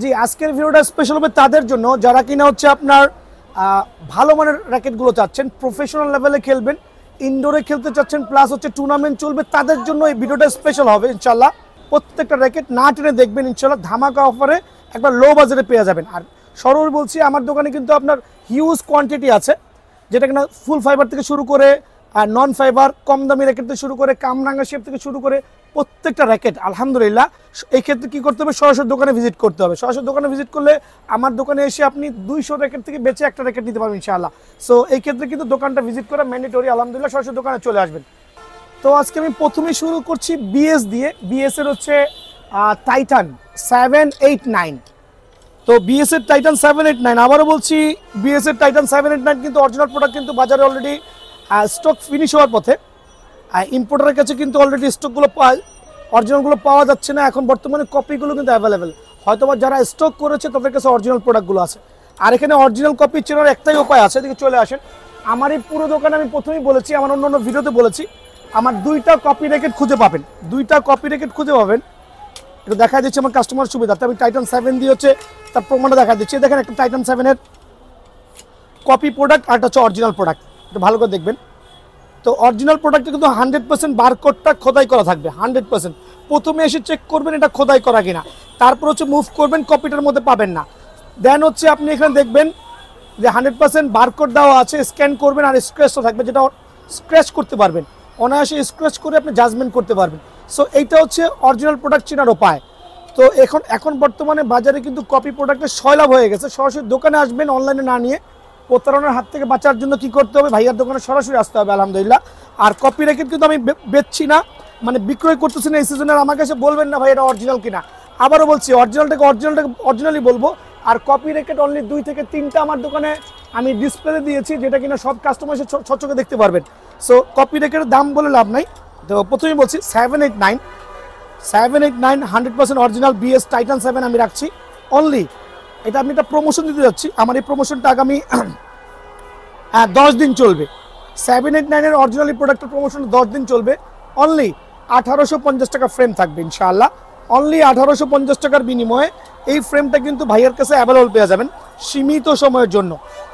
জি, আজকের ভিডিওটা স্পেশাল হবে তাদের জন্য যারা কিনা হচ্ছে আপনার ভালো মানের র্যাকেটগুলো চাচ্ছেন, প্রফেশনাল লেভেলে খেলবেন, ইনডোরে খেলতে চাচ্ছেন, প্লাস হচ্ছে টুর্নামেন্ট চলবে, তাদের জন্য এই ভিডিওটা স্পেশাল হবে ইনশাল্লাহ। প্রত্যেকটা র্যাকেট না টেনে দেখবেন, ইনশাল্লাহ ধামাকা অফারে একবার লো বাজেটে পেয়ে যাবেন। আর সরল বলছি, আমার দোকানে কিন্তু আপনার হিউজ কোয়ান্টিটি আছে, যেটা কিনা ফুল ফাইবার থেকে শুরু করে আর নন ফাইবার, কম দামি র্যাকেট থেকে শুরু করে কামরাঙ্গা শেপ থেকে শুরু করে প্রত্যেকটা র্যাকেট আলহামদুলিল্লাহ। এই ক্ষেত্রে কী করতে হবে, সরাসরি দোকানে ভিজিট করতে হবে। সরাসরি দোকানে ভিজিট করলে আমার দোকানে এসে আপনি 200 র্যাকেট থেকে বেঁচে একটা র্যাকেট নিতে পারবেন ইনশাআল্লাহ। সো এই ক্ষেত্রে কিন্তু দোকানটা ভিজিট করা ম্যান্ডেটরি, আলহামদুলিল্লাহ সরাসরি দোকানে চলে আসবেন। তো আজকে আমি প্রথমেই শুরু করছি বিএস দিয়ে। বিএস এর হচ্ছে টাইটান 789। তো বিএস এর টাইটান 789, আবারও বলছি বিএস এর টাইটান 789 কিন্তু অরিজিনাল প্রোডাক্ট কিন্তু বাজারে অলরেডি স্টক ফিনিশ হওয়ার পথে। ইম্পোর্টারের কাছে কিন্তু অলরেডি স্টকগুলো অরিজিনালগুলো পাওয়া যাচ্ছে না, এখন বর্তমানে কপিগুলো কিন্তু অ্যাভেলেবেল। হয়তো বা যারা স্টক করেছে তাদের কাছে অরিজিনাল প্রোডাক্টগুলো আছে। আর এখানে অরিজিনাল কপি চেনার একটাই উপায় আছে, এদিকে চলে আসেন। আমার এই পুরো দোকানে আমি প্রথমেই বলেছি, আমার অন্য ভিডিওতে বলেছি, আমার 2টা কপি র্যাকেট খুঁজে পাবেন, 2টা কপি র্যাকেট খুঁজে পাবেন। এটা দেখা দিচ্ছে আমার কাস্টমার সুবিধাতে, আমি টাইটান 7 দিয়ে হচ্ছে তার প্রমাণটা দেখা দিচ্ছি। দেখেন একটা টাইটান 7-এর কপি প্রোডাক্ট আর একটা হচ্ছে অরিজিনাল প্রোডাক্ট, একটু ভালো করে দেখবেন। তো অরিজিনাল প্রোডাক্টে কিন্তু 100% বারকোডটা খোদাই করা থাকবে, 100%। প্রথমে এসে চেক করবেন এটা খোদাই করা কিনা, তারপর হচ্ছে মুভ করবেন, কপিটার মধ্যে পাবেন না। দেন হচ্ছে আপনি এখানে দেখবেন যে 100% বারকোড দেওয়া আছে, স্ক্যান করবেন আর স্ক্র্যাচও থাকবে, যেটা স্ক্র্যাচ করতে পারবেন, অনায়াসে স্ক্র্যাচ করে আপনি জাজমেন্ট করতে পারবেন। সো এইটা হচ্ছে অরিজিনাল প্রোডাক্ট চেনার উপায়। তো এখন বর্তমানে বাজারে কিন্তু কপি প্রোডাক্টের সয়লাভ হয়ে গেছে। সরাসরি দোকানে আসবেন, অনলাইনে না নিয়ে। প্রতারণার হাত থেকে বাঁচার জন্য কি করতে হবে, ভাইয়ার দোকানে সরাসরি আসতে হবে আলহামদুলিল্লাহ। আর কপি র্যাকেট কিন্তু আমি বেচছি না, মানে বিক্রয় করতেছি না এই সিজনে। আর আমার কাছে বলবেন না ভাই এটা অরিজিনাল কিনা, আবারও বলছি অরিজিনালটাকে অরিজিনালি বলবো। আর কপি র্যাকেট অনলি 2 থেকে 3টা আমার দোকানে আমি ডিসপ্লেতে দিয়েছি, যেটা কিনা সব কাস্টমার এসে স্বচ্ছকে দেখতে পারবেন। সো কপি র্যাকেটের দাম বলে লাভ নাই। তো প্রথমেই বলছি 789 100% অরিজিনাল বিএস টাইটান 7 আমি রাখছি অনলি। এটা আমি একটা প্রমোশন দিতে যাচ্ছি, আমার এই প্রমোশনটা আগামী 10 দিন চলবে। 789-এর অরিজিনালি প্রোডাক্টের প্রমোশন 10 দিন চলবে। অনলি 1850 টাকা ফ্রেম থাকবে ইনশাআল্লাহ। অনলি 1850 টাকার বিনিময়ে এই ফ্রেমটা কিন্তু ভাইয়ের কাছে অ্যাভেলেবল পেয়ে যাবেন সীমিত সময়ের জন্য।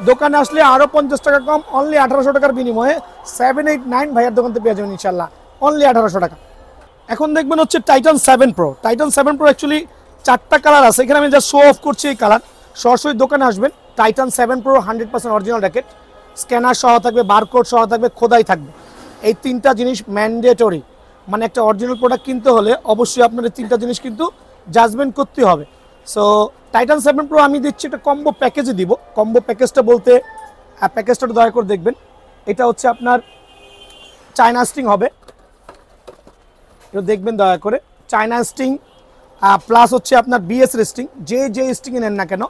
দোকানে আসলে আরও 50 টাকা কম, অনলি 1800 টাকার বিনিময়ে 789 ভাইয়ের দোকান থেকে পেয়ে যাবেন ইনশাআল্লাহ, অনলি 1800 টাকা। এখন দেখবেন হচ্ছে Titan 7 pro. Titan 7 pro actually 4টা কালার আছে, এখানে আমি যা শো অফ করছি এই কালার। সরাসরি দোকানে আসবেন, Titan 7 pro 100% original racket, scanner সহ থাকবে, বারকোড সহ থাকবে, খোদাই থাকবে। এই 3টা জিনিস ম্যান্ডেটরি, মানে একটা অরিজিনাল প্রোডাক্ট কিনতে হলে অবশ্যই আপনার এই 3টা জিনিস কিন্তু জাজমেন্ট করতে হবে। সো টাইটান 7 প্রো আমি দিচ্ছি একটা কম্বো প্যাকেজে দিব। কম্বো প্যাকেজটা বলতে প্যাকেজটা দয়া করে দেখবেন, এটা হচ্ছে আপনার চায়না স্টিং হবে, এটা দেখবেন দয়া করে। চায়না স্টিং প্লাস হচ্ছে আপনার বিএস স্টিং, যে স্টিং নেন না কেন,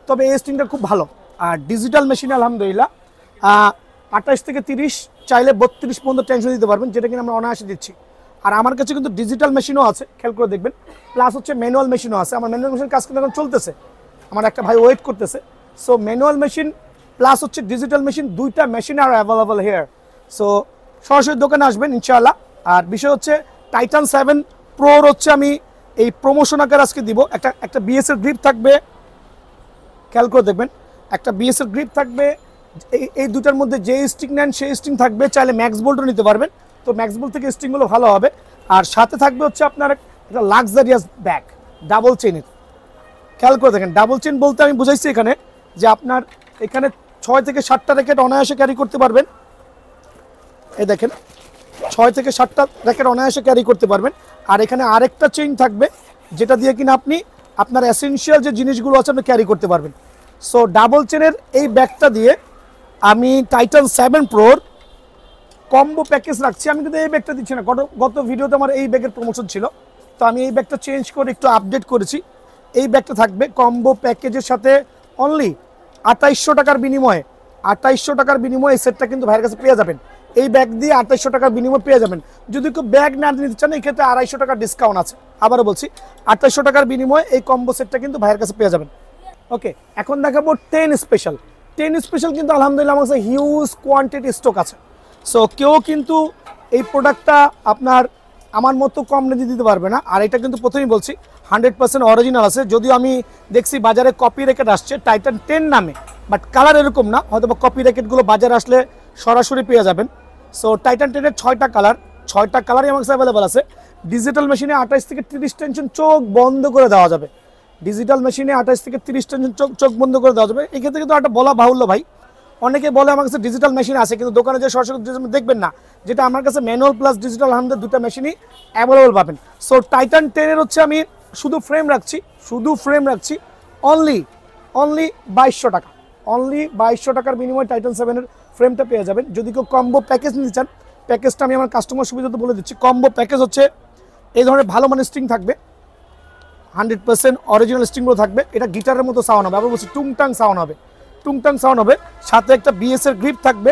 তবে এই স্টিংটা খুব ভালো। আর ডিজিটাল মেশিন আলহামদুলিল্লাহ 28 থেকে 30, চাইলে 32 পর্যন্ত টেনশন দিতে পারবেন, যেটা কিনা আমরা অনায়াসে দিচ্ছি। আর আমার কাছে কিন্তু ডিজিটাল মেশিনও আছে, খেয়াল করে দেখবেন, প্লাস হচ্ছে ম্যানুয়াল মেশিনও আছে। আমার ম্যানুয়াল মেশিন কাজ কিন্তু এখন চলতেছে, আমার একটা ভাই ওয়েট করতেছে। সো ম্যানুয়াল মেশিন প্লাস হচ্ছে ডিজিটাল মেশিন, 2টা মেশিন আর অ্যাভেলেবল হেয়ার। সো সরাসরি দোকানে আসবেন ইনশাআল্লাহ। আর বিষয় হচ্ছে টাইটান 7 প্রোর হচ্ছে আমি এই প্রমোশন আকার আজকে দিব। একটা বিএস এর গ্রিপ থাকবে, খেয়াল করে দেখবেন, একটা বিএস এর গ্রিপ থাকবে। এই দুটার মধ্যে যে স্টিং নেন সেই স্টিং থাকবে, চাইলে ম্যাক্স বোল্টও নিতে পারবেন, তো ম্যাক্স বোল্ট থেকে স্টিংগুলো ভালো হবে। আর সাথে থাকবে হচ্ছে আপনার একটা লাক্সারিয়াস ব্যাগ ডাবল চেনের। খেয়াল করে দেখেন, ডাবল চেন বলতে আমি বুঝাইছি এখানে যে আপনার এখানে 6 থেকে 7টা র্যাকেট অনায়াসে ক্যারি করতে পারবেন। এই দেখেন 6 থেকে 7টা র্যাকেট অনায়াসে ক্যারি করতে পারবেন। আর এখানে আরেকটা চেইন থাকবে, যেটা দিয়ে কিনা আপনি আপনার এসেনশিয়াল যে জিনিসগুলো আছে আপনি ক্যারি করতে পারবেন। সো ডাবল চেনের এই ব্যাগটা দিয়ে আমি টাইটান 7 প্রোর কম্বো প্যাকেজ রাখছি। আমি কিন্তু এই ব্যাগটা দিচ্ছি না, গত ভিডিওতে আমার এই ব্যাগের প্রমোশন ছিল, তো আমি এই ব্যাগটা চেঞ্জ করে একটু আপডেট করেছি। এই ব্যাগটা থাকবে কম্বো প্যাকেজের সাথে অনলি 2800 টাকার বিনিময়ে। 2800 টাকার বিনিময়ে এই সেটটা কিন্তু ভাইয়ের কাছে পেয়ে যাবেন। এই ব্যাগ দিয়ে 2800 টাকার বিনিময়ে পেয়ে যাবেন। যদি কেউ ব্যাগ না নিতে চান, এই ক্ষেত্রে 250 টাকার ডিসকাউন্ট আছে। আবারও বলছি 2800 টাকার বিনিময়ে এই কম্বো সেটটা কিন্তু ভাইয়ের কাছে পেয়ে যাবেন। ওকে, এখন দেখাবো 10 স্পেশাল। 10 স্পেশাল কিন্তু আলহামদুলিল্লাহ আমার কাছে হিউজ কোয়ান্টিটি স্টক আছে। সো কেউ কিন্তু এই প্রোডাক্টটা আপনার আমার মতো কম রেঞ্জে দিতে পারবে না। আর এটা কিন্তু প্রথমেই বলছি 100% অরিজিনাল আছে। যদিও আমি দেখছি বাজারে কপি র্যাকেট আসছে টাইটান 10 নামে, বাট কালার এরকম না, হয়তো বা কপি র্যাকেটগুলো বাজারে আসলে সরাসরি পেয়ে যাবেন। সো টাইটান 10-এর 6টা কালারই আমার কাছে অ্যাভেলেবল আছে। ডিজিটাল মেশিনে 28 থেকে 30 টেনশন চোখ বন্ধ করে দেওয়া যাবে। ডিজিটাল মেশিনে 28 থেকে 30 টেনশন চোখ বন্ধ করে দেওয়া যাবে। এক্ষেত্রে কিন্তু একটা বলা বাহুল্য ভাই, অনেকে বলে আমার কাছে ডিজিটাল মেশিন আছে, কিন্তু দোকানে যে সরাসরি দেখবেন না, যেটা আমার কাছে ম্যানুয়াল প্লাস ডিজিটাল আমাদের দুটো মেশিনই অ্যাভেলেবল পাবেন। সো টাইটান 10-এর হচ্ছে আমি শুধু ফ্রেম রাখছি অনলি 2200 টাকা। অনলি 2200 টাকার বিনিময়ে টাইটান 7-এর ফ্রেমটা পেয়ে যাবেন। যদি কেউ কম্বো প্যাকেজ নিতে চান, প্যাকেজটা আমি আমার কাস্টমার সুবিধাতে বলে দিচ্ছি। কম্বো প্যাকেজ হচ্ছে এই ধরনের ভালো মানের স্ট্রিং থাকবে, 100% অরিজিনাল স্ট্রিংগুলো থাকবে। এটা গিটারের মতো সাউন্ড হবে, আবার বলছি টুংটাং সাউন্ড হবে। সাথে একটা বিএসের গ্রিপ থাকবে,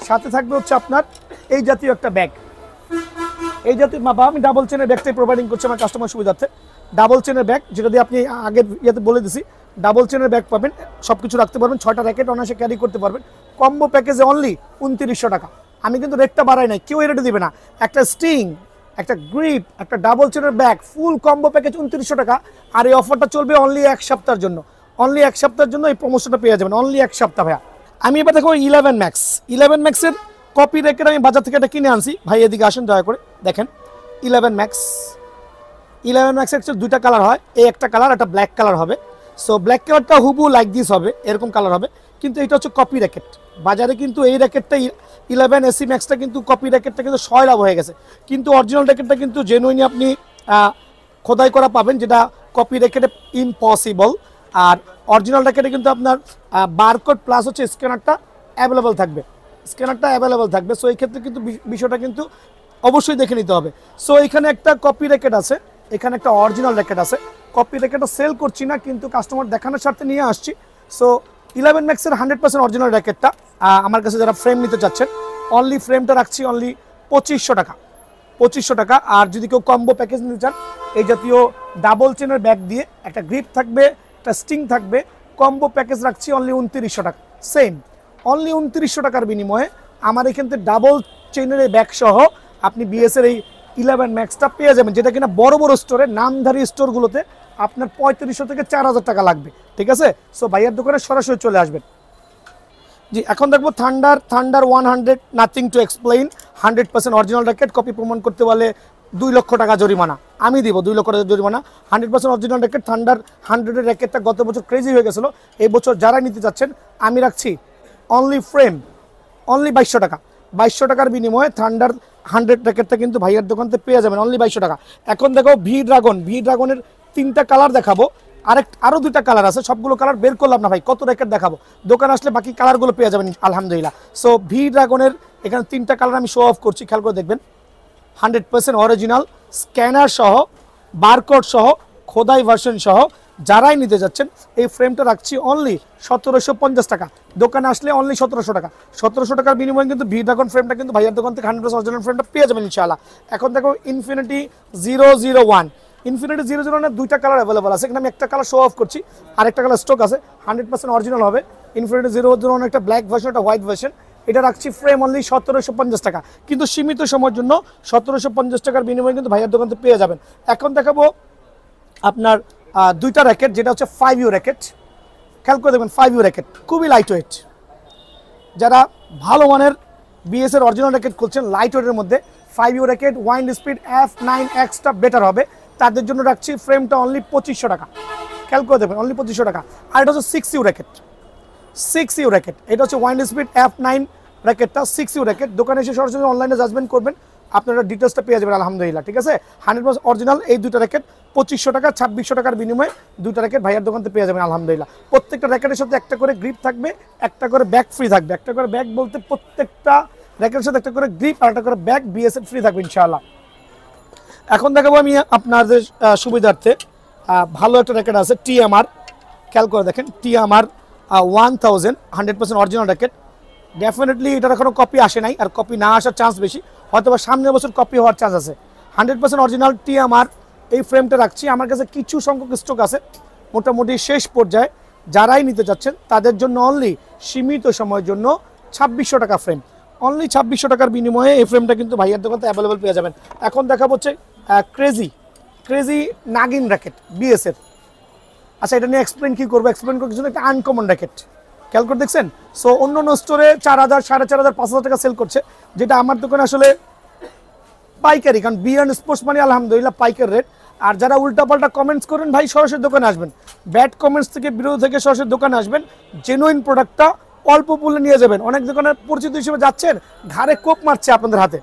সাথে থাকবে হচ্ছে আপনার এই জাতীয় একটা ব্যাগ, আমি ডাবল চেনের ব্যাগটাই প্রোভাইডিং করছি আমার কাস্টমার সুবিধার্থে। ডাবল চেনের ব্যাগ, যেটা দিয়ে আপনি আগের ইয়েতে বলে দিছি, ডাবল চেনের ব্যাগ পাবেন, সব কিছু রাখতে পারবেন, 6টা র্যাকেট অনায়াসে ক্যারি করতে পারবেন। কম্বো প্যাকেজে অনলি 2900 টাকা। আমি কিন্তু রেটটা বাড়াই নাই, কেউ এই রেটে দিবে না। একটা স্ট্রিং, একটা গ্রিপ, একটা ডাবল চেনের ব্যাগ, ফুল কম্বো প্যাকেজ 2900 টাকা। আর এই অফারটা চলবে অনলি 1 সপ্তাহের জন্য। এই প্রমোশনটা পেয়ে যাবেন অনলি 1 সপ্তাহ ভাইয়া। আমি এবার দেখো 11 ম্যাক্সের কপি র্যাকেট আমি বাজার থেকে এটা কিনে আনছি ভাই। এদিকে আসেন দয়া করে দেখেন 11 ম্যাক্সের 2টা কালার হয়, এই একটা কালার, একটা ব্ল্যাক কালার হবে। সো ব্ল্যাক কালারটা হুবু লাইক দিস হবে, এরকম কালার হবে, কিন্তু এটা হচ্ছে কপি র্যাকেট। বাজারে কিন্তু এই র্যাকেটটা 11 এসি ম্যাক্সটা কিন্তু কপি র্যাকেটটা কিন্তু 6 লাভ হয়ে গেছে, কিন্তু অরিজিনাল র্যাকেটটা কিন্তু জেনুইনলি আপনি খোদাই করা পাবেন, যেটা কপি র্যাকেটে ইম্পসিবল। আর অরিজিনাল র্যাকেটে কিন্তু আপনার বারকোড প্লাস হচ্ছে স্ক্যানারটা অ্যাভেলেবল থাকবে। সো এই ক্ষেত্রে কিন্তু বিষয়টা কিন্তু অবশ্যই দেখে নিতে হবে। সো এখানে একটা কপি র্যাকেট আছে, এখানে একটা অরিজিনাল র্যাকেট আছে। কপি র্যাকেটটা সেল করছি না, কিন্তু কাস্টমার দেখানোর স্বার্থে নিয়ে আসছি। সো 11 ম্যাক্সের 100% অরিজিনাল র্যাকেটটা আমার কাছে যারা ফ্রেম নিতে চাচ্ছেন, অনলি ফ্রেমটা রাখছি অনলি 2500 টাকা। আর যদি কেউ কম্বো প্যাকেজ নিতে চান, এই জাতীয় ডাবল চেনের ব্যাগ দিয়ে একটা গ্রিপ থাকবে, একটা স্ট্রিং থাকবে, কম্বো প্যাকেজ রাখছি অনলি 2900 টাকা। সেম অনলি 2900 টাকার বিনিময়ে আমার এখান থেকে ডাবল চেনের এই ব্যাগ সহ আপনি বিএসের এই 11 ম্যাক্সটা পেয়ে যাবেন, যেটা কিনা বড় স্টোরে, নামধারী স্টোরগুলোতে আপনার 3500 থেকে 4000 টাকা লাগবে। ঠিক আছে, সো ভাইয়ার দোকানে সরাসরি চলে আসবেন। জি, এখন দেখবো thunder 100, nothing to explain, 100% original racket. Copy প্রমাণ করতে পারলে 2 লক্ষ টাকা জরিমানা আমি দিব, 2 লক্ষ টাকা জরিমানা। 100% অরিজিনাল র্যাকেট, থান্ডার 100-এর র্যাকেটটা গত বছর ক্রেজি হয়ে গেছিলো। এই বছর যারা নিতে চাচ্ছেন আমি রাখছি অনলি ফ্রেম অনলি 2200 টাকা। 2200 টাকার বিনিময়ে থান্ডার 100 র্যাকেটটা কিন্তু ভাইয়ার দোকান থেকে পেয়ে যাবেন অনলি 2200 টাকা। এখন দেখো ভি ড্রাগনের 3টা কালার দেখাবো, আরও 2টা কালার আছে, সবগুলো কালার বের করলাম না ভাই, কত র্যাকেট দেখাবো। দোকান আসলে বাকি কালারগুলো পেয়ে যাবেন আলহামদুলিল্লাহ। সো ভি ড্রাগনের এখানে 3টা কালার আমি শো অফ করছি, খেয়াল করে দেখবেন। 100% অরিজিনাল, স্ক্যানার সহ, বারকোড সহ, খোদাই ভার্সন সহ যারাই নিতে যাচ্ছেন, এই ফ্রেমটা রাখছি অনলি 1750 টাকা। দোকানে আসলে অনলি 1700 টাকা। 1700 টাকার বিনিময়ে কিন্তু ভি ড্রাগন ফ্রেমটা কিন্তু ভাইয়ার দোকান থেকে 100% অরিজিনাল ফ্রেমটা পেয়ে যাবেন ইনশাআল্লাহ। এখন দেখো ইনফিনিটি 001, 2টা কালার অ্যাভেলেবল আছে। এখানে আমি একটা কালার শো অফ করছি, আরেকটা কালার স্টক আছে, 100% অরিজিনাল হবে। ইনফিনিটি 001 একটা ব্ল্যাক ভার্সন, একটা হোয়াইট ভার্সন। এটা রাখছি ফ্রেম অনলি 1750 টাকা, কিন্তু সীমিত সময়ের জন্য 1750 টাকার বিনিময়ে কিন্তু ভাইয়ার দোকান থেকে পেয়ে যাবেন। এখন দেখাবো আপনার 2টা র্যাকেট, যেটা হচ্ছে 5U র্যাকেট। খেয়াল করে দেখবেন 5U র্যাকেট খুবই লাইট ওয়েট। যারা ভালো মানের বিএসের অরিজিনাল র্যাকেট খুলছেন লাইট ওয়েটের মধ্যে, 5U র্যাকেট ওয়াইন্ড স্পিড F9Xটা বেটার হবে, তাদের জন্য রাখছি ফ্রেমটা অনলি 2500 টাকা। খেয়াল করে দেবেন অনলি 2500 টাকা। আর এটা হচ্ছে 6U র্যাকেট, এটা হচ্ছে wind speed F9 র্যাকেটটা, 6U racket. দোকানে এসে সরাসরি অনলাইনে জাজমেন্ট করবেন, আপনারা ডিটেলসটা পেয়ে যাবেন আলহামদুলিল্লাহ। ঠিক আছে, 100% অরিজিনাল এই 2টা র্যাকেট 2500 টাকা, 2600 টাকার বিনিময়ে 2টা র্যাকেট ভাইয়ার দোকান থেকে পেয়ে যাবেন আলহামদুলিল্লাহ। প্রত্যেকটা র্যাকেটের সাথে একটা করে গ্রিপ থাকবে, একটা করে ব্যাগ ফ্রি থাকবে। একটা করে ব্যাগ বলতে প্রত্যেকটা র্যাকেটের সাথে একটা করে গ্রিপ আর একটা করে ব্যাগ বিএসএফ ফ্রি থাকবে ইনশাআল্লাহ। এখন দেখাবো আমি আপনাদের সুবিধার্থে ভালো একটা র্যাকেট আছে, TMR। খেয়াল করে দেখেন TMR 1000, 100% অরিজিনাল র্যাকেট। ডেফিনেটলি এটার এখনো কপি আসে নাই, আর কপি না আসার চান্স বেশি, হয়তো বা সামনের বছর কপি হওয়ার চান্স আছে। 100% অরিজিনাল TMR এই ফ্রেমটা রাখছি, আমার কাছে কিছু সংখ্যক স্টক আছে, মোটামুটি শেষ পর্যায়ে। যারাই নিতে যাচ্ছেন তাদের জন্য অনলি সীমিত সময়ের জন্য 2600 টাকা ফ্রেম, অনলি 2600 টাকার বিনিময়ে এই ফ্রেমটা কিন্তু ভাইয়ার দোকানে অ্যাভেলেবল পেয়ে যাবেন। এখন দেখা হচ্ছে ক্রেজি নাগিন র্যাকেট বিএস এর। আচ্ছা, এটা নিয়ে এক্সপ্লেন কি করবো, এক্সপ্লেন করার জন্য একটা আনকমন র্যাকেট খেয়াল করে দেখছেন। সো অন্য স্টোরে 4000, 4500, 5000 টাকা সেল করছে, যেটা আমার দোকানে আসলে পাইকারি, কারণ বিয়ার্ন স্পোর্টস মানে আলহামদুলিল্লাহ পাইকারি রেট। আর যারা উল্টাপাল্টা কমেন্টস করেন ভাই সরাসরি দোকানে আসবেন, ব্যাড কমেন্টস থেকে বিরোধ থেকে সরাসরি দোকানে আসবেন, জেনুইন প্রোডাক্টটা অল্প মূল্যে নিয়ে যাবেন। অনেক দোকানের পরিচিত হিসেবে যাচ্ছেন, ঘাড়ে কোপ মারছে আপনাদের হাতে,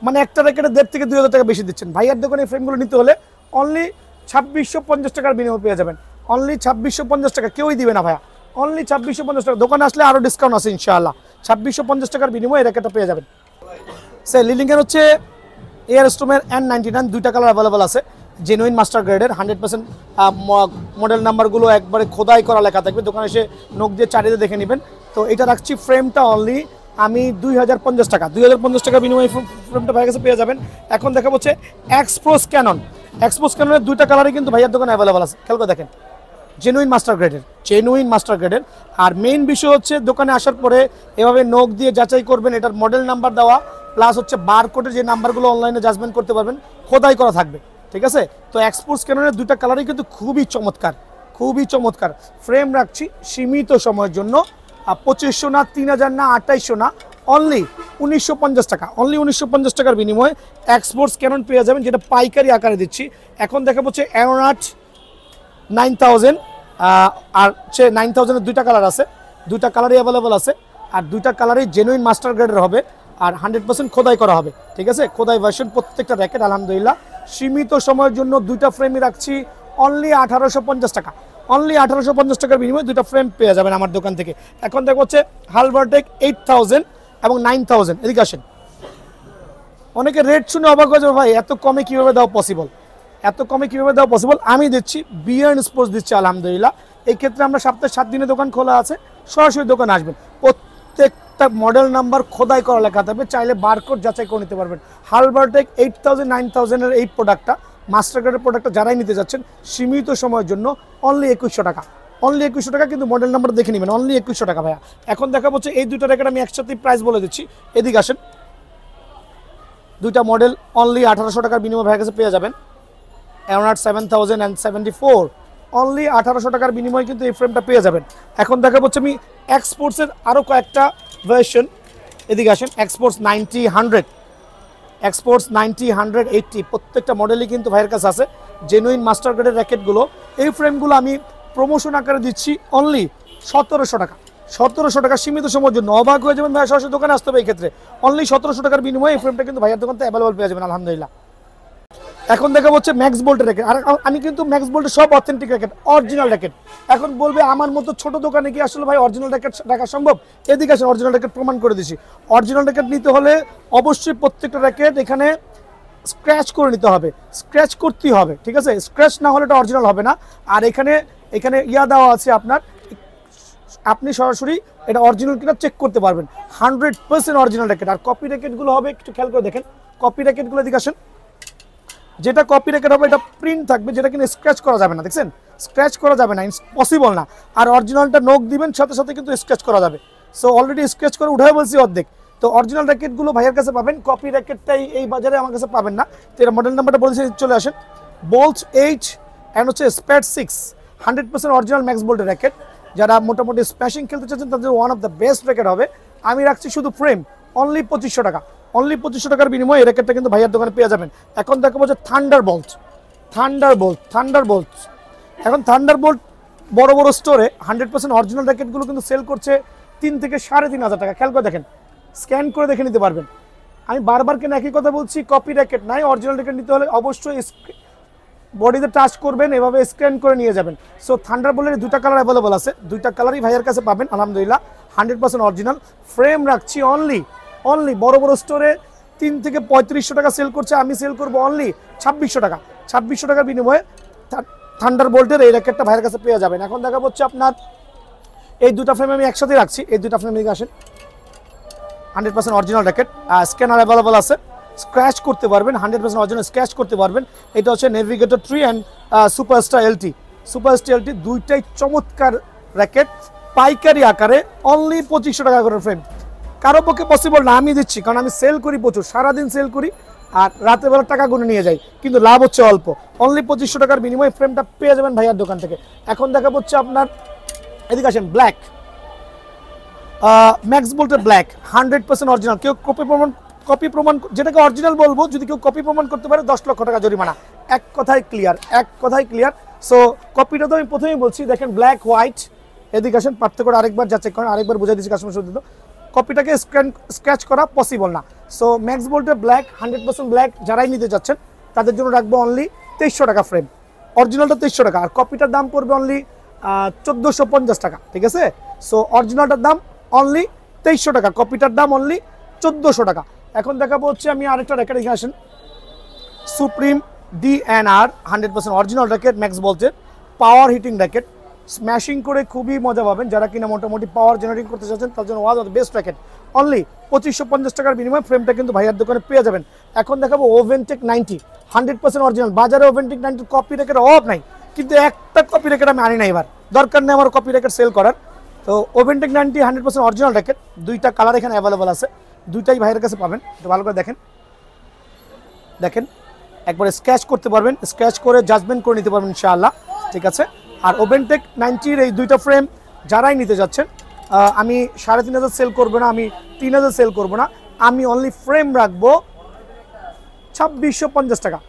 মানে একটা র্যাকেটে 1.5 থেকে 2000 টাকা বেশি দিচ্ছেন। ভাইয়ার দোকানে এই ফ্রেমগুলো নিতে হলে অনলি 2650 টাকার বিনিময় পেয়ে যাবেন। অনলি 2650 টাকা, কেউই দিবে না ভাইয়া, অনলি 2650 টাকা। দোকানে আসলে আরও ডিসকাউন্ট আছে ইনশাআল্লাহ। 2650 টাকার বিনিময়ে এই র্যাকেটটা পেয়ে যাবেন। স্যার লিলিংয়ের হচ্ছে এয়ার স্টোমের N99 দুইটা কালার অ্যাভেলেবল আছে, জেনুইন মাস্টার গ্রেডের 100% মডেল নাম্বারগুলো একবারে খোদাই করা লেখা থাকবে, দোকানে এসে নখ দিয়ে চারিয়ে দেখে নেবেন। তো এটা রাখছি ফ্রেমটা অনলি আমি 2050 টাকা, 2050 টাকা বিনিময়ে ফ্রেমটা ভাইয়ের কাছে পেয়ে যাবেন। এখন দেখা হচ্ছে এক্সপ্রোস ক্যাননের দুইটা কালারই কিন্তু ভাইয়ার দোকানে অ্যাভেলেবল আছে, খেয়াল করে দেখেন, জেনুইন মাস্টার গ্রেডের। আর মেইন বিষয় হচ্ছে দোকানে আসার পরে এভাবে নখ দিয়ে যাচাই করবেন, এটার মডেল নাম্বার দেওয়া, প্লাস হচ্ছে বারকোডের যে নাম্বারগুলো অনলাইনে জাজমেন্ট করতে পারবেন, খোদাই করা থাকবে, ঠিক আছে। তো এক্সপোর্টস ক্যাননের দুইটা কালারই কিন্তু খুবই চমৎকার। ফ্রেম রাখছি সীমিত সময়ের জন্য 2500 না, 3000 না, 2800 না, অনলি 1950 টাকা। অনলি 1950 টাকার বিনিময়ে এক্সপোর্টস ক্যানন পেয়ে যাবেন, যেটা পাইকারি আকারে দিচ্ছি। এখন দেখা হচ্ছে অ্যারোনাট 9000, আর সে 9000-এর দুইটা কালার আছে, দুইটা কালারই অ্যাভেলেবল আছে, আর দুইটা কালারই জেনুইন মাস্টার গ্রেডের হবে, আর 100% খোদাই করা হবে, ঠিক আছে। খোদাই ভার্সন প্রত্যেকটা র্যাকেট আলহামদুলিল্লাহ। সীমিত সময়ের জন্য দুইটা ফ্রেমই রাখছি অনলি 1850 টাকা। অনলি 1850 টাকার বিনিময়ে দুইটা ফ্রেম পেয়ে যাবেন আমার দোকান থেকে। এখন দেখো হচ্ছে হালবারটেক 8000 এবং 9000। এদিকে আসেন, অনেকে রেট শুনে অবাক হয়ে যাবে, ভাই এত কমে কীভাবে দেওয়া পসিবল, আমি দিচ্ছি বিয়ার্ন স্পোর্টস দিচ্ছি আলহামদুলিল্লাহ। এই ক্ষেত্রে আমরা সপ্তাহে 7 দিনে দোকান খোলা আছে, সরাসরি দোকানে আসবেন, প্রত্যেকটা মডেল নাম্বার খোদাই করা লেখা থাকবে, চাইলে বারকোড যাচাই করে নিতে পারবেন। হালবারটেক 8000, 9000-এর এই প্রোডাক্টটা, মাস্টার গ্রেডের প্রোডাক্টটা যারাই নিতে যাচ্ছেন সীমিত সময়ের জন্য অনলি 2100 টাকা। অনলি 2100 টাকা, কিন্তু মডেল নাম্বার দেখে নেবেন, অনলি 2100 টাকা ভাইয়া। এখন দেখা হচ্ছে এই দুটো র্যাকেট আমি একসাথে প্রাইস বলে দিচ্ছি, এদিকে আসেন। দুইটা মডেল অনলি 1800 টাকার বিনিময়ে ভাইয়ের কাছে পেয়ে যাবেন। অ্যারোনাট 7074 অনলি 1800 টাকার বিনিময়ে কিন্তু এই ফ্রেমটা পেয়ে যাবেন। এখন দেখা হচ্ছে আমি এক্সপোর্টসের আরও কয়েকটা ভার্সন, এদিকে আসেন। এক্সপোর্টস 90, 100, প্রত্যেকটা মডেলই কিন্তু ভাইয়ের কাছে আছে, জেনুইন মাস্টার গ্রেডের র্যাকেটগুলো। এই ফ্রেমগুলো আমি প্রমোশন আকারে দিচ্ছি অনলি 1700 টাকা। 1700 টাকা সীমিত সময়ের জন্য। অবাক হয়ে যাবেন ভাই, সরাসরি দোকানে আসতে হবে এই ক্ষেত্রে। অনলি 1700 টাকার বিনিময়ে এই ফ্রেমটা কিন্তু ভাইয়ের দোকানতে অ্যাভেলেবল পেয়ে যাবেন আলহামদুলিল্লাহ। এখন দেখা হচ্ছে ম্যাক্স বোল্টের র্যাকেট, আর আমি কিন্তু ম্যাক্স বোল্টের সব অথেন্টিক র্যাকেট, অরিজিনাল র্যাকেট। এখন বলবে আমার মতো ছোট দোকানে কি আসলে ভাই অরিজিনাল র্যাকেট রাখা সম্ভব? এদিকে আসে, অরিজিনাল র্যাকেট প্রমাণ করে দিচ্ছি। অরিজিনাল র্যাকেট নিতে হলে অবশ্যই প্রত্যেকটা র্যাকেট এখানে স্ক্র্যাচ করে নিতে হবে, স্ক্র্যাচ করতেই হবে, ঠিক আছে। স্ক্র্যাচ না হলে এটা অরিজিনাল হবে না। আর এখানে ইয়া দেওয়া আছে আপনার, আপনি সরাসরি এটা অরিজিনাল কিনা চেক করতে পারবেন। 100% অরিজিনাল র্যাকেট। আর কপি র্যাকেটগুলো হবে, একটু খেয়াল করে দেখেন, কপি র্যাকেটগুলো এদিকে আসেন। যেটা কপি র্যাকেট হবে এটা প্রিন্ট থাকবে, যেটা কিন্তু স্ক্র্যাচ করা যাবে না, দেখছেন, স্ক্র্যাচ করা যাবে না, পসিবল না। আর অরিজিনালটা নখ দিবেন সাথে সাথে কিন্তু স্ক্র্যাচ করা যাবে। সো অলরেডি স্ক্র্যাচ করে উঠাই বলছি অর্ধেক। তো অরিজিনাল র্যাকেটগুলো ভাইয়ের কাছে পাবেন, কপি র্যাকেটটাই এই বাজারে আমার কাছে পাবেন না। তো এর মডেল নাম্বারটা বলেছি, চলে আসেন। বোল্ট 8 অ্যান্ড হচ্ছে স্প্যাড 6, 100% অরিজিনাল ম্যাক্স বোল্টের র্যাকেট। যারা মোটামুটি স্প্যাশিং খেলতে চাচ্ছেন তাদের one of the best racket হবে। আমি রাখছি শুধু ফ্রেম অনলি 2500 টাকা। অনলি 2500 টাকার বিনিময়ে এই র্যাকেটটা কিন্তু ভাইয়ার দোকানে পেয়ে যাবেন। এখন দেখো হচ্ছে থান্ডারবোল্ট। এখন থান্ডারবোল্ট বড় বড় স্টোরে 100% অরিজিনাল র্যাকেটগুলো কিন্তু সেল করছে 3 থেকে 3500 টাকা। খেয়াল করে দেখেন, স্ক্যান করে দেখে নিতে পারবেন। আমি বারবার কেন একই কথা বলছি, কপি র্যাকেট নাই, অরিজিনাল র্যাকেট নিতে হলে অবশ্যই বডিতে টাচ করবেন, এভাবে স্ক্যান করে নিয়ে যাবেন। সো থান্ডারবোল্টের দুইটা কালার অ্যাভেলেবল আছে, দুইটা কালারই ভাইয়ের কাছে পাবেন আলহামদুলিল্লাহ। 100% অরিজিনাল। ফ্রেম রাখছি অনলি বড় বড় স্টোরে 3 থেকে 3500 টাকা সেল করছে, আমি সেল করবো অনলি 2600 টাকা। 2600 টাকার বিনিময়ে থান্ডারবোল্টের এই র্যাকেটটা ভাইয়ের কাছে পেয়ে যাবেন। এখন দেখা হচ্ছে আপনার এই দুটা ফ্রেম আমি একসাথে রাখছি, এই দুটা ফ্রেম দিকে আসেন। 100% অরিজিনাল র্যাকেট, স্ক্যানার অ্যাভেলেবল আছে, স্ক্র্যাচ করতে পারবেন, 100% অরিজিনাল স্ক্র্যাচ করতে পারবেন। এটা হচ্ছে নেভিগেটর 3 অ্যান্ড সুপারস্টার এলটি। দুইটাই চমৎকার র্যাকেট, পাইকারি আকারে অনলি 2500 টাকা করে ফ্রেম। কারো পক্ষে পসিবল না, আমি দিচ্ছি, কারণ আমি সেল করি প্রচুর, সারাদিন সেল করি আর রাতের বেলা টাকা গুনে নিয়ে যাই, কিন্তু লাভ হচ্ছে অল্প। অনলি 2500 টাকার বিনিময়ে ফ্রেমটা পেয়ে যাবেন ভাইয়ার দোকান থেকে। এখন দেখা হচ্ছে আপনার, এদিকে আসেন, ব্ল্যাক ম্যাক্স বোল্টের ব্ল্যাক 100% অরিজিনাল। কেউ কপি প্রমাণ যেটাকে অরিজিনাল বলবো, যদি কেউ কপি প্রমাণ করতে পারে 10 লক্ষ টাকা জরিমানা। এক কথায় ক্লিয়ার। সো কপিটা তো আমি প্রথমেই বলছি, দেখেন ব্ল্যাক হোয়াইট, এদিকে আসেন, পার্থক্য আরেকবার যাচাই করেন, আরেকবার বুঝাই দিচ্ছি কাস্টমার শুধু। কপিটাকে স্ক্র্যাচ করা পসিবল না। সো ম্যাক্স বোল্টের ব্ল্যাক 100% ব্ল্যাক যারাই নিতে যাচ্ছেন তাদের জন্য রাখবো অনলি 2300 টাকা ফ্রেম, অরিজিনালটা 2300 টাকা, আর কপিটার দাম পড়বে অনলি 1450 টাকা, ঠিক আছে। সো অরিজিনালটার দাম অনলি 2300 টাকা, কপিটার দাম অনলি 1400 টাকা। এখন দেখাবো হচ্ছে আমি আরেকটা র্যাকেট, এখানে আসেন, supreme DNR 100% original racket, max বোল্টের পাওয়ার হিটিং র্যাকেট, স্ম্যাশিং করে খুবই মজা পাবেন। যারা কিনা মোটামুটি পাওয়ার জেনারেটিং করতে চাচ্ছেন তার জন্য was of the best racket. Only 2550 টাকার বিনিময়ে ফ্রেমটা কিন্তু ভাইয়ার দোকানে পেয়ে যাবেন। এখন দেখাবো ওভেনটেক 90 100% অরিজিনাল। বাজারে ওভেনটেক 90 কপি র্যাকেট অভাব নাই, কিন্তু একটা কপি র্যাকেট আমি আনি না, এবার দরকার নেই আমার কপি র্যাকেট সেল করার। তো ওভেনটেক 90 100% অরিজিনাল র্যাকেট, দুইটা কালার এখানে অ্যাভেলেবল আছে, দুইটাই ভাইয়ের কাছে পাবেন। একটু ভালো করে দেখেন একবার স্ক্র্যাচ করতে পারবেন, স্ক্র্যাচ করে জাজমেন্ট করে নিতে পারবেন ইনশাআল্লাহ, ঠিক আছে। আর ওভেনটেক 90-র এই দুইটা ফ্রেম যারাই নিতে যাচ্ছেন, আমি 3500 সেল করবো না, আমি 3000 সেল করবো না, আমি অনলি ফ্রেম রাখবো 2650 টাকা,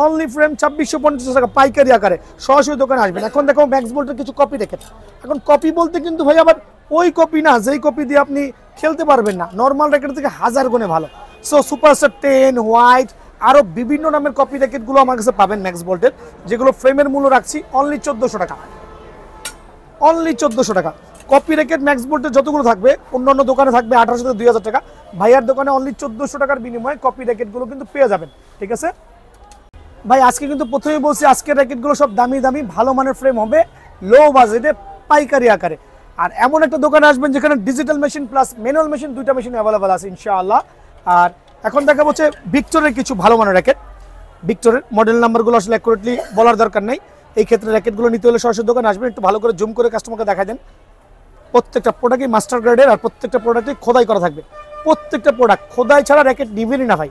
অনলি ফ্রেম 2650 টাকা পাইকারি আকারে, সরাসরি দোকানে আসবেন। এখন দেখো ম্যাক্স বোল্টের কিছু কপি রেখে, এখন কপি বলতে কিন্তু ভাই আবার ওই কপি না যেই কপি দিয়ে আপনি খেলতে পারবেন না, নর্মাল র্যাকেট থেকে 1000 গুণে ভালো। সো সুপারস্টার 10 হোয়াইট আরও বিভিন্ন নামের কপি র্যাকেটগুলো আমার কাছে পাবেন ম্যাক্স বোল্টের, যেগুলো ফ্রেমের মূল্য রাখছি অনলি 1400 টাকা, অনলি 1400 টাকা। কপি র্যাকেট ম্যাক্স বোল্টের যতগুলো থাকবে, অন্যান্য দোকানে থাকবে 1800 থেকে 2000 টাকা, ভাইয়ার দোকানে অনলি 1400 টাকার বিনিময়ে কপি র্যাকেটগুলো কিন্তু পেয়ে যাবেন, ঠিক আছে ভাই। আজকে কিন্তু প্রথমেই বলছি, আজকের র্যাকেটগুলো সব দামি দামি ভালো মানের ফ্রেম হবে, লো বাজেটে পাইকারি আকারে। আর এমন একটা দোকানে আসবেন যেখানে digital machine plus manual machine, দুইটা মেশিন অ্যাভেলেবেল আছে ইনশাআল্লাহ। আর এখন দেখা হচ্ছে ভিক্টরের কিছু ভালো মানের র্যাকেট, ভিক্টরের মডেল নাম্বারগুলো আসলে অ্যাকুরেটলি বলার দরকার নেই, এই ক্ষেত্রে র্যাকেটগুলো নিতে হলে সরাসরি দোকানে আসবেন। একটু ভালো করে জুম করে কাস্টমারকে দেখা দেন, প্রত্যেকটা প্রোডাক্টই মাস্টার গ্রেডের, আর প্রত্যেকটা প্রোডাক্টই খোদাই করা থাকবে। প্রত্যেকটা প্রোডাক্ট খোদাই ছাড়া র্যাকেট নিবেনই না ভাই,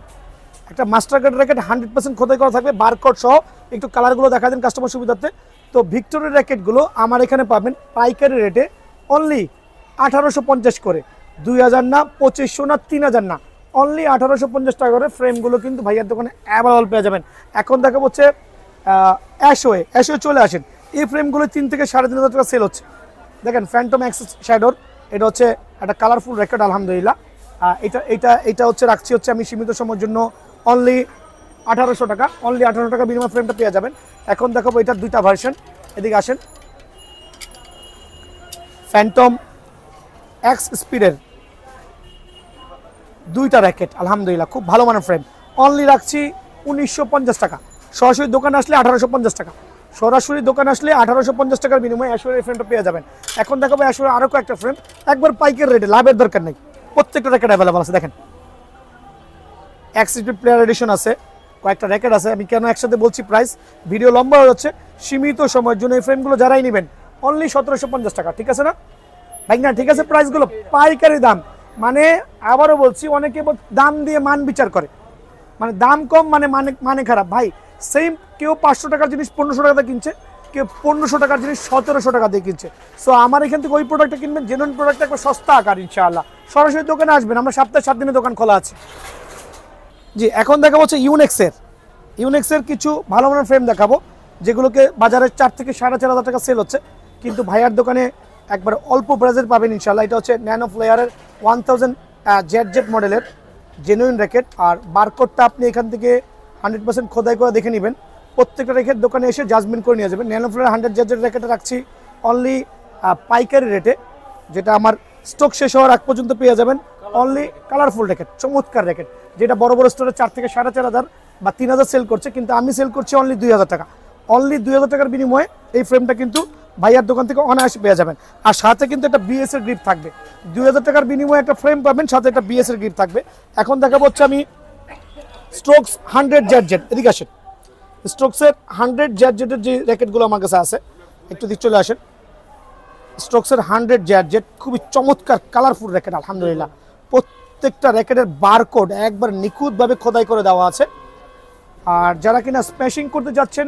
একটা মাস্টার গ্রেড র্যাকেট 100% খোদাই করা থাকবে, বারকোড সহ। একটু কালারগুলো দেখা দেন কাস্টমার সুবিধার্থে। তো ভিক্টরের র্যাকেটগুলো আমার এখানে পাবেন পাইকারি রেটে অনলি 1850 করে, 2000 না, 2500 না, 3000 না, অনলি 1850 টাকা করে ফ্রেমগুলো কিন্তু ভাইয়ার দোকানে অ্যাভেলেবল পেয়ে যাবেন। এখন দেখা হচ্ছে অ্যাশোয়ে চলে আসেন, এই ফ্রেমগুলো 3 থেকে 3500 টাকা সেল হচ্ছে। দেখেন ফ্যান্টম এক্স শ্যাডোর, এটা হচ্ছে একটা কালারফুল র্যাকেট আলহামদুলিল্লাহ। এটা হচ্ছে রাখছি হচ্ছে আমি সীমিত সময়ের জন্য অনলি 1800 টাকা, অনলি 1800 টাকা বিনিময় ফ্রেমটা পেয়ে যাবেন। এখন দেখাবো এটার দুইটা ভার্সন, এদিকে আসেন, ফ্যান্টম এক্স স্পিডের দুইটা র্যাকেট আলহামদুলিল্লাহ খুব ভালো মানের ফ্রেম, অনলি রাখছি 1950 টাকা, সরাসরি দোকানে আসলে 1850 টাকা, সরাসরি দোকানে আসলে 1850 টাকার বিনিময়ে অ্যাশোরের ফ্রেমটা পেয়ে যাবেন। এখন দেখাবো অ্যাশোরের আরও কয়েকটা ফ্রেম, একবার পাইকারি রেটে, লাভের দরকার নেই, প্রত্যেকটা র্যাকেট অ্যাভেলেবল আছে। দেখেন এক্স স্পিড প্লেয়ার এডিশন আছে, কয়েকটা র্যাকেট আছে। আমি কেন একসাথে বলছি প্রাইস, ভিডিও লম্বা হয়ে যাচ্ছে, সীমিত সময়ের জন্য এই ফ্রেমগুলো যারাই নেবেন অনলি 1750 টাকা, ঠিক আছে না ভাই? না ঠিক আছে, প্রাইসগুলো পাইকারি দাম, মানে আবারও বলছি, অনেকে দাম দিয়ে মান বিচার করে, মানে দাম কম মানে মানে খারাপ ভাই। সেম কেউ 500 টাকার জিনিস 1500 টাকা দিয়ে কিনছে, কেউ 1500 টাকার জিনিস 1700 টাকা দিয়ে কিনছে। সো আমার এখান থেকে ওই প্রোডাক্টটা কিনবেন, জেনুইন প্রোডাক্টটা একবার সস্তা আকার ইনশাআল্লাহ। সরাসরি দোকানে আসবেন, আমরা সপ্তাহে 7 দিনে দোকান খোলা আছে। জি, এখন দেখাবো হচ্ছে ইউনেক্সের কিছু ভালো মানের ফ্রেম দেখাবো, যেগুলোকে বাজারে 4 থেকে 4500 টাকা সেল হচ্ছে, কিন্তু ভাইয়ার দোকানে একবার অল্প প্রাইসের পাবেন ইনশাআল্লাহ। এটা হচ্ছে ন্যানো ফ্লেয়ারের 1000 জেড মডেলের জেনুইন র্যাকেট, আর বারকোডটা আপনি এখান থেকে 100% খোদাই করে দেখে নেবেন, প্রত্যেকটা র্যাকেট দোকানে এসে জাজমেন্ট করে নিয়ে যাবেন। ন্যানো ফ্লেয়ার 100 জেড র্যাকেটে রাখছি অনলি পাইকারি রেটে, যেটা আমার স্টক শেষ হওয়ার আগ পর্যন্ত পেয়ে যাবেন অনলি কালারফুল র্যাকেট, চমৎকার র্যাকেট, যেটা বড় বড় স্টোরে 4 থেকে 4500 বা 3000 সেল করছে, কিন্তু আমি সেল করছি অনলি 2000 টাকা, অনলি 2000 টাকার বিনিময়ে এই ফ্রেমটা কিন্তু ভাইয়ার দোকান থেকে অনায়াসে পেয়ে যাবেন। আর সাথে কিন্তু একটা বিএস এর গ্রিপ থাকবে, 2000 টাকার বিনিময়ে একটা ফ্রেম পাবেন, সাথে একটা বিএস এর গ্রিপ থাকবে। এখন দেখাবো হচ্ছে আমি স্ট্রোকস 100 জেড, এদিকে আসেন, স্ট্রোকসের 100 জেডের যে র্যাকেটগুলো আমার কাছে আছে, একটু দিক চলে আসেন। স্ট্রোকসের 100 জেড খুবই চমৎকার কালারফুল র্যাকেট আলহামদুলিল্লাহ, প্রত্যেকটা র্যাকেটের বারকোড একবার নিখুঁতভাবে খোদাই করে দেওয়া আছে। আর যারা কিনা স্ম্যাশিং করতে যাচ্ছেন,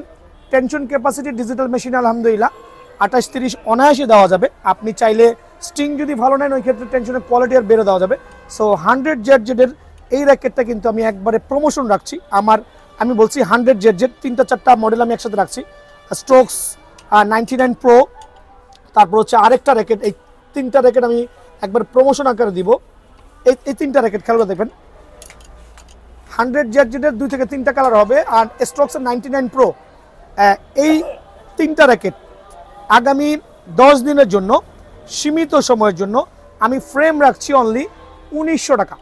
টেনশন ক্যাপাসিটি ডিজিটাল মেশিন আলহামদুলিল্লাহ 28-30 অনায়াসে দেওয়া যাবে। আপনি চাইলে স্টিং যদি ভালো নেন ওই ক্ষেত্রে টেনশনের কোয়ালিটি আর বেড়ে দেওয়া যাবে। সো 100 এর এই র্যাকেটটা কিন্তু আমি একবারে প্রমোশন রাখছি। আমি বলছি 100 তিনটা চারটা মডেল আমি একসাথে রাখছি। স্ট্রোকস 99 প্রো, তারপর হচ্ছে আরেকটা র্যাকেট। এই তিনটা র্যাকেট আমি একবার প্রমোশন আকারে দিব। এই তিনটা র্যাকেট খেয়াল করে দেখবেন, 100 এর 2 থেকে 3টা কালার হবে। আর স্ট্রোকসের 99 প্রো, এই তিনটা র্যাকেট আগামী 10 দিনের জন্য, সীমিত সময়ের জন্য আমি ফ্রেম রাখছি অনলি 1900 টাকা।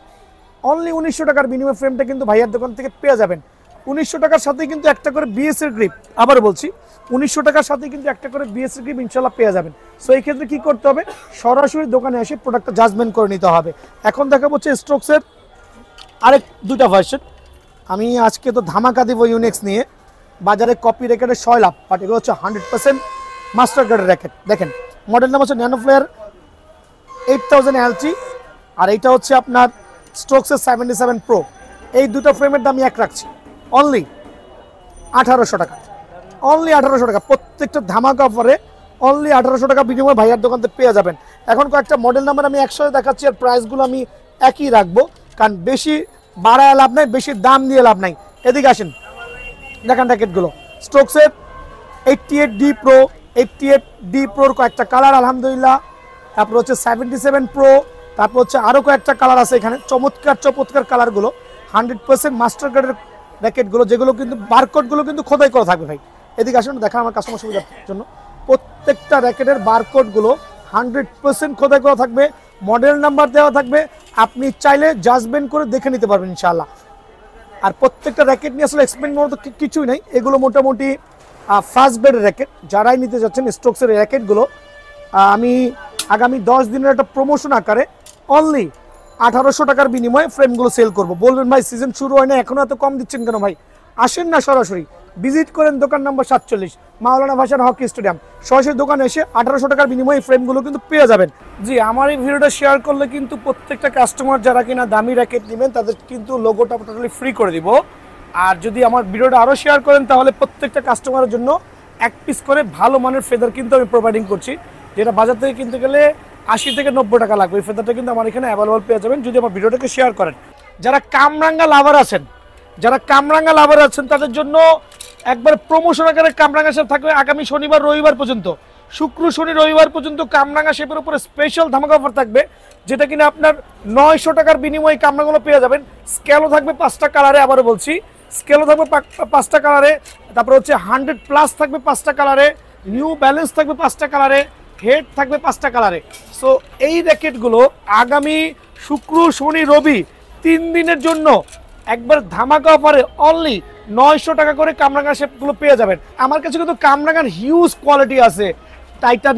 অনলি 1900 টাকার বিনিময়ে ফ্রেমটা কিন্তু ভাইয়ার দোকান থেকে পেয়ে যাবেন। 1900 টাকার সাথে কিন্তু একটা করে বিএসএর গ্রিপ, আবার বলছি 1900 টাকার সাথে কিন্তু একটা করে বিএসএর গ্রিপ ইনশাল্লাহ পেয়ে যাবেন। সো এই ক্ষেত্রে কি করতে হবে, সরাসরি দোকানে এসে প্রোডাক্টটা জাজমেন্ট করে নিতে হবে। এখন দেখা হচ্ছে স্ট্রোকসের আরেক দুইটা ভার্সন। আমি আজকে তো ধামাকা দিব ইউনিক্স নিয়ে, বাজারে কপি র্যাকেটের 6 লাভ, বাট এগুলো হচ্ছে 100% মাস্টার গ্রেডের র্যাকেট। দেখেন মডেল নাম হচ্ছে ন্যানো ফ্লেয়ার 8000 LT, আর এইটা হচ্ছে আপনার স্ট্রোকসের 77 প্রো। এই দুটো ফ্রেমের দাম আমি এক রাখছি অনলি 1800 টাকা। অনলি 1800 টাকা, প্রত্যেকটা ধামাকা অফারে অনলি 1800 টাকা বিনিময়ে ভাইয়ার দোকান থেকে পেয়ে যাবেন। এখন কয়েকটা মডেল নাম্বার আমি একসাথে দেখাচ্ছি, আর প্রাইসগুলো আমি একই রাখবো, কারণ বেশি বাড়ায় লাভ নাই, বেশি দাম দিয়ে লাভ নাই। এদিকে আসেন, দেখেন র্যাকেটগুলো। স্ট্রোকসের 88D প্রো, 88D প্রোর কয়েকটা কালার আলহামদুলিল্লাহ। তারপর হচ্ছে 77 প্রো, তারপর হচ্ছে আরও কয়েকটা কালার আছে এখানে, চমৎকার কালারগুলো। 100% মাস্টার গ্রেডের র্যাকেটগুলো, যেগুলো কিন্তু বারকোডগুলো কিন্তু খোদাই করা থাকবে ভাই। এদিকে আসুন দেখান আমার কাস্টমার সুবিধার জন্য। প্রত্যেকটা র্যাকেটের বারকোডগুলো 100% খোদাই করা থাকবে, মডেল নাম্বার দেওয়া থাকবে, আপনি চাইলে জাজমেন্ট করে দেখে নিতে পারবেন ইনশাআল্লাহ। আর প্রত্যেকটা র্যাকেট নিয়ে আসলে এক্সপ্লেন করার তো কিছুই নাই, এগুলো মোটামুটি ফার্স্ট গ্রেডের র্যাকেট। যারাই নিতে যাচ্ছেন স্ট্রোকসের র্যাকেটগুলো, আমি আগামী 10 দিনের একটা প্রমোশন আকারে অনলি 1800 টাকার বিনিময়ে ফ্রেমগুলো সেল করব। বলবেন ভাই সিজন শুরু হয় না, এখনো এত কম দিচ্ছেন কেন ভাই? আসেন না সরাসরি, ভিজিট করেন দোকান নাম্বার 47 মাওলানা ভাসান হকি স্টেডিয়াম। সরাসরি দোকানে এসে 1800 টাকার বিনিময়ে ফ্রেমগুলো কিন্তু পেয়ে যাবেন। জি, আমার এই ভিডিওটা শেয়ার করলে কিন্তু প্রত্যেকটা কাস্টমার যারা কিনা দামি র্যাকেট নেবেন তাদের কিন্তু লোগোটা টোটালি ফ্রি করে দিব। আর যদি আমার ভিডিওটা আরও শেয়ার করেন তাহলে প্রত্যেকটা কাস্টমারের জন্য 1 পিস করে ভালো মানের ফেদার কিন্তু আমি প্রোভাইডিং করছি, যেটা বাজার থেকে কিনতে গেলে 80 থেকে 90 টাকা লাগবে। এই ফেদারটা কিন্তু আমার এখানে অ্যাভেলেবল পেয়ে যাবেন যদি আমার ভিডিওটাকে শেয়ার করেন। যারা কামরাঙ্গা লাভার আছেন তাদের জন্য একবার প্রমোশন আকারে কামরাঙ্গা শেপ থাকবে আগামী শনিবার রবিবার পর্যন্ত, শুক্র শনি রবিবার পর্যন্ত কামরাঙ্গা শেপের উপরে স্পেশাল ধামাকা অফার থাকবে, যেটা কিনা আপনার 900 টাকার বিনিময়ে কামরাঙ্গাগুলো পেয়ে যাবেন। স্কেলও থাকবে 5টা কালারে, আবারও বলছি স্কেলও থাকবে 5টা কালারে, তারপর হচ্ছে 100+ থাকবে 5টা কালারে, নিউ ব্যালেন্স থাকবে 5টা কালারে, হেড থাকবে 5টা কালারে। সো এই র্যাকেটগুলো আগামী শুক্র শনি রবি 3 দিনের জন্য একবার ধামাকা অফারে অনলি 900 টাকা করে কামরাঙ্গা শেপগুলো পেয়ে যাবেন। আমার কাছে কিন্তু কামরাঙ্গার হিউজ কোয়ালিটি আছে। টাইটান,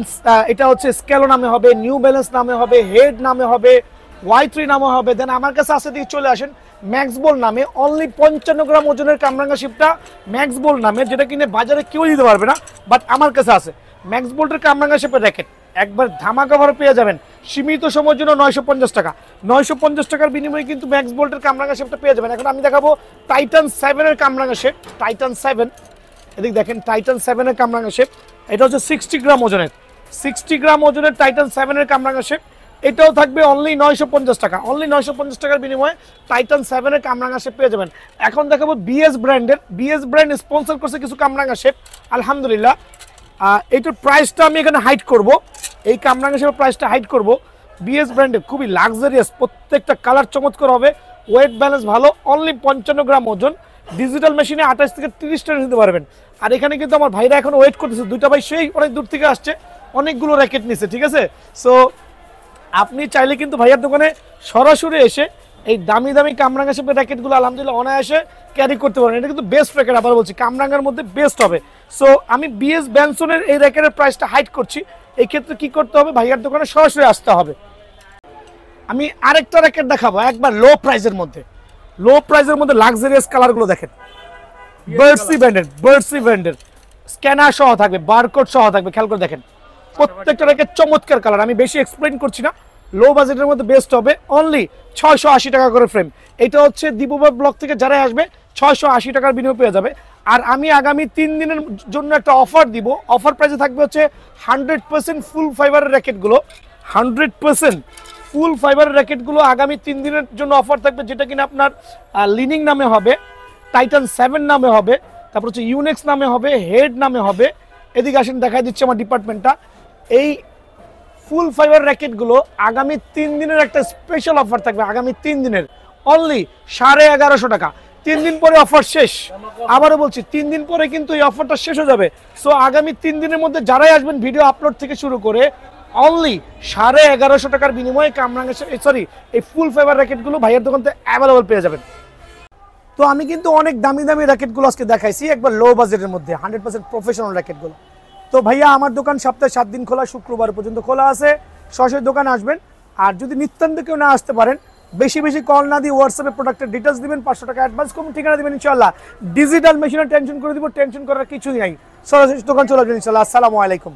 এটা হচ্ছে স্কেলো নামে হবে, নিউ ব্যালেন্স নামে হবে, হেড নামে হবে, Y3 নামে হবে। দেন আমার কাছে আছে, দিয়ে চলে আসেন ম্যাক্স বল নামে অনলি 55 গ্রাম ওজনের কামরাঙ্গা শিপটা ম্যাক্স বল নামে, যেটা কিনে বাজারে কেউ দিতে পারবে না, বাট আমার কাছে আছে। ম্যাক্স বোল্টের কামরাঙ্গা শেপের র্যাকেট একবার ধামাকা অফারে পেয়ে যাবেন সীমিত সময়ের জন্য 950 টাকা। 950 টাকার বিনিময়ে কিন্তু ম্যাক্স বোল্টের কামরাঙ্গা শেপটা পেয়ে যাবেন। এখন আমি দেখাবো টাইটান 7 এর কামরাঙ্গা শেপ। টাইটান 7, এদিকে দেখেন টাইটান 7 এর কামরাঙ্গা শেপ। এটা হচ্ছে 60 গ্রাম ওজনের, 60 গ্রাম ওজনের টাইটান 7 এর কামরাঙ্গা শেপ। এটাও থাকবে অনলি 950 টাকা। অনলি 950 টাকার বিনিময়ে টাইটান 7 এর কামরাঙ্গা শেপ পেয়ে যাবেন। এখন দেখাবো বিএস ব্র্যান্ডের, বিএস ব্র্যান্ড স্পন্সর করছে কিছু কামরাঙ্গা শেপ আলহামদুলিল্লাহ। এইটার প্রাইসটা আমি এখানে হাইড করব, এই কামরাঙ্গা শেপের প্রাইসটা হাইড করব। বিএস ব্র্যান্ডের খুবই লাক্সারিয়াস, প্রত্যেকটা কালার চমৎকার হবে, ওয়েট ব্যালেন্স ভালো, অনলি 55 গ্রাম ওজন, ডিজিটাল মেশিনে 28 থেকে 30 টাকা নিতে পারবেন। আর এখানে কিন্তু আমার ভাইরা এখন ওয়েট করতেছে, দুইটা ভাই সেই অনেক দূর থেকে আসছে, অনেকগুলো র্যাকেট নিচ্ছে, ঠিক আছে? সো আপনি চাইলে কিন্তু ভাইয়ার দোকানে সরাসরি এসে এই দামি দামি কামরাঙ্গা শেপের র্যাকেটগুলো আলহামদুলিল্লাহ অনায়াসে ক্যারি করতে পারবেন। এটা কিন্তু বেস্ট র্যাকেট, আবার বলছি কামরাঙ্গার মধ্যে বেস্ট হবে। সো আমি বিএস ব্যানসনের এই র্যাকেটের প্রাইসটা হাইড করছি। এই ক্ষেত্রে কি করতে হবে, ভাইয়ার দোকানে সরাসরি আসতে হবে। আমি আরেকটা র্যাকেট দেখাবো একবার লো প্রাইসের মধ্যে, লো প্রাইসের মধ্যে লাক্সারিয়াস কালারগুলো দেখেন। বার্ডসি ব্র্যান্ডের স্ক্যানার সহ থাকবে, বারকোড সহ থাকবে, খেয়াল করে দেখেন প্রত্যেকটা র্যাকেট চমৎকার কালার। আমি বেশি এক্সপ্লেইন করছি না, লো বাজেটের মধ্যে বেস্ট হবে অনলি 680 টাকা করে ফ্রেম। এটা হচ্ছে দীপবা ব্লক থেকে যারা আসবে 680 টাকার বিনিময়ে পেয়ে যাবে। আর আমি আগামী 3 দিনের জন্য একটা অফার দিব, অফার প্রাইসে থাকবে হচ্ছে 100% ফুল ফাইবারের র্যাকেটগুলো, 100% ফুল ফাইবারের র্যাকেটগুলো আগামী 3 দিনের জন্য অফার থাকবে, যেটা কিনা আপনার লিনিং নামে হবে, টাইটান 7 নামে হবে, তারপর হচ্ছে ইউনেক্স নামে হবে, হেড নামে হবে। এদিকে আসেন দেখাই দিচ্ছে আমার ডিপার্টমেন্টটা। এই ফুল ফাইবার র্যাকেটগুলো আগামী 3 দিনের একটা স্পেশাল অফার থাকবে, আগামী 3 দিনের অনলি 1150 টাকা। 3 দিন পরে অফার শেষ, আবারও বলছি 3 দিন পরে কিন্তু এই অফারটা শেষ হয়ে যাবে। সো আগামী 3 দিনের মধ্যে যারাই আসবেন ভিডিও আপলোড থেকে শুরু করে অনলি 1150 টাকার বিনিময়ে কামরাঙ্গা সরি এই ফুল ফাইবার র্যাকেটগুলো ভাইয়ের দোকান থেকে অ্যাভেলেবল পেয়ে যাবেন। তো আমি কিন্তু অনেক দামি দামি র্যাকেটগুলো আজকে দেখাইছি একবার লো বাজেটের মধ্যে, 100% প্রফেশনাল র্যাকেটগুলো। তো ভাইয়া আমার দোকান সপ্তাহে 7 দিন খোলা, শুক্রবার পর্যন্ত খোলা আছে, সরাসরি দোকানে আসবেন। আর যদি নিত্যান্ত কেউ না আসতে পারেন, বেশি বেশি কল না দিয়ে হোয়াটসঅ্যাপে প্রোডাক্টের ডিটেলস দিবেন, 500 টাকা অ্যাডভান্স করুন, ঠিকানা দিবেন, ইনশাআল্লাহ ডিজিটাল মেশিনে টেনশন করে দিব, টেনশন করার কিছুই নাই, সরাসরি দোকান চলে আসবেন ইনশাআল্লাহ। আসসালামু আলাইকুম।